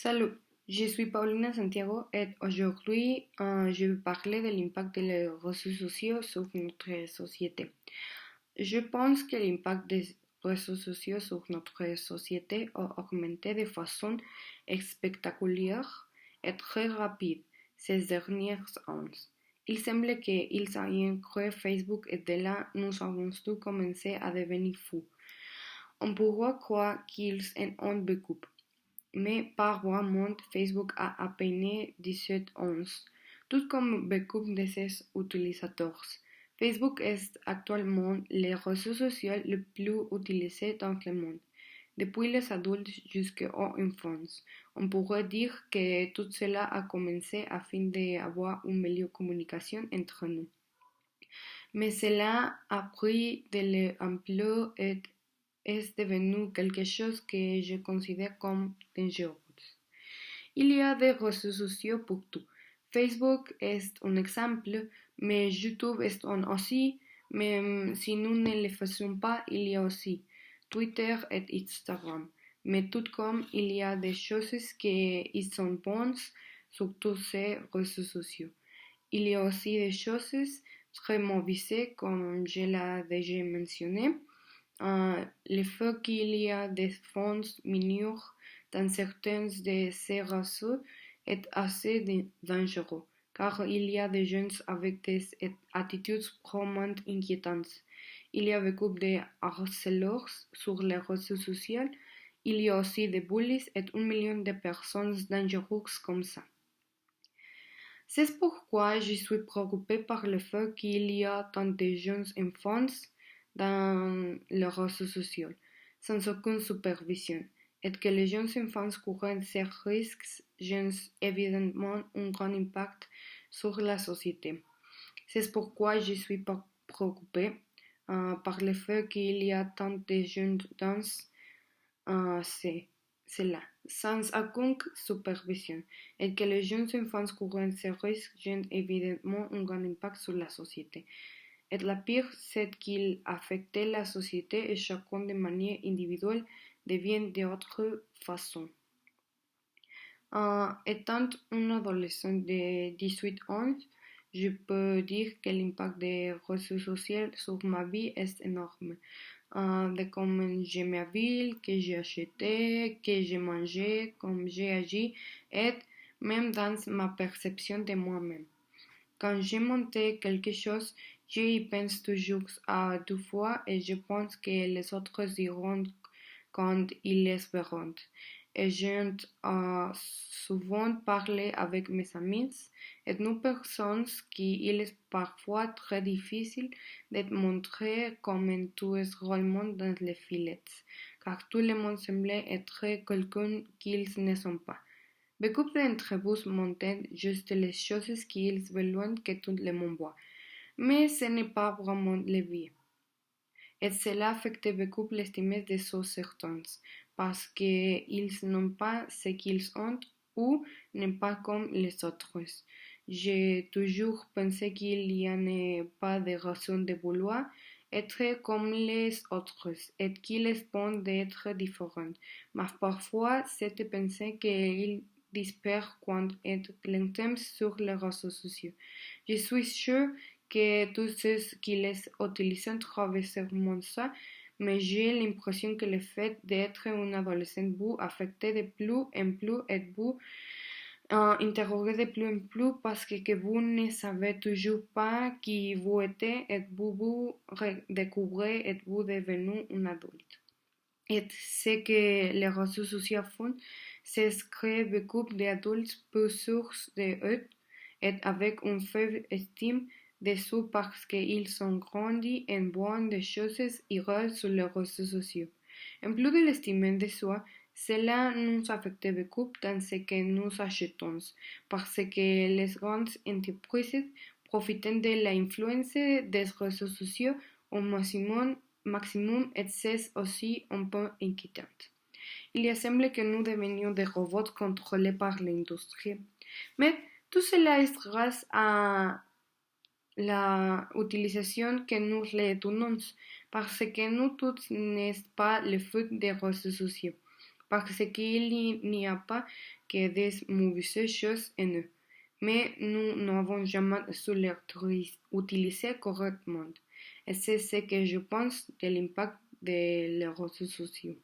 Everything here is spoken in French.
Salut, je suis Paulina Santiago et aujourd'hui je vais parler de l'impact des réseaux sociaux sur notre société. Je pense que l'impact des réseaux sociaux sur notre société a augmenté de façon spectaculaire et très rapide ces dernières années. Il semble qu'ils aient créé Facebook et de là nous avons tous commencé à devenir fous. On pourrait croire qu'ils en ont beaucoup. Mais par moment, Facebook a à peine 17 ans, tout comme beaucoup de ses utilisateurs. Facebook est actuellement le réseau social le plus utilisé dans le monde. Depuis les adultes jusqu'aux enfants, on pourrait dire que tout cela a commencé afin d'avoir une meilleure communication entre nous. Mais cela a pris de l'ampleur et est devenu quelque chose que je considère comme dangereux. Il y a des réseaux sociaux pour tout. Facebook est un exemple, mais YouTube est un aussi. Même si nous ne le faisons pas, il y a aussi Twitter et Instagram. Mais tout comme il y a des choses qui sont bonnes sur tous ces réseaux sociaux. Il y a aussi des choses très mauvaises, comme je l'ai déjà mentionné. Le fait qu'il y a des fonds mineurs dans certains de ces réseaux est assez dangereux, car il y a des jeunes avec des attitudes vraiment inquiétantes. Il y a beaucoup de harceleurs sur les réseaux sociaux. Il y a aussi des bullies et 1 million de personnes dangereuses comme ça. C'est pourquoi je suis préoccupée par le fait qu'il y a tant de jeunes enfants dans les réseaux sociaux, sans aucune supervision, et que les jeunes enfants courant ces risques ont évidemment un grand impact sur la société. C'est pourquoi je suis préoccupée par le fait qu'il y a tant de jeunes dans cela, sans aucune supervision, et que les jeunes enfants courant ces risques ont évidemment un grand impact sur la société. Et la pire, c'est qu'il affecte la société et chacun de manière individuelle de bien d'autres façons. Étant un adolescent de 18 ans, je peux dire que l'impact des réseaux sociaux sur ma vie est énorme. De comment je m'habille, que j'ai acheté, que j'ai mangé, comment j'ai agi, et même dans ma perception de moi-même. Quand j'ai monté quelque chose, j'y pense toujours à 2 fois et je pense que les autres diront quand ils les verront. Et j'ai souvent parlé avec mes amis et nous personnes qu'il est parfois très difficile de montrer comment tout est réellement dans les filets, car tout le monde semble être quelqu'un qu'ils ne sont pas. Beaucoup d'entre vous montrent juste les choses qu'ils veulent que tout le monde voit, mais ce n'est pas vraiment le vie. Et cela affecte beaucoup l'estime de certains, parce qu'ils n'ont pas ce qu'ils ont ou n'est pas comme les autres. J'ai toujours pensé qu'il n'y en a pas de raison de vouloir être comme les autres et qu'il est bon d'être différent. Mais parfois, cette pensée qu'il disparaît quand est l'entend sur les réseaux sociaux. Je suis sûre que tous ceux qui les utilisent traverseront ça, mais j'ai l'impression que le fait d'être un adolescent vous affecte de plus en plus et vous interroguez de plus en plus parce que vous ne savez toujours pas qui vous êtes et vous redécouvrez et vous devenez un adulte. Et ce que les réseaux sociaux font, c'est créer beaucoup d'adultes peu sûrs d'eux et avec une faible estime de soi parce qu'ils sont grandis en voyant des choses heureuses sur les réseaux sociaux. En plus de l'estime de soi, cela nous affecte beaucoup dans ce que nous achetons, parce que les grandes entreprises profitent de l'influence des réseaux sociaux au maximum et c'est aussi un peu inquiétant. Il semble que nous devenions des robots contrôlés par l'industrie. Mais tout cela est grâce à la utilisation que nous les donnons, parce que nous tous n'est pas le fait des réseaux sociaux. parce qu'il n'y a pas que des mauvaises choses en eux, mais nous n'avons jamais su les utiliser correctement. Et c'est ce que je pense de l'impact des réseaux sociaux.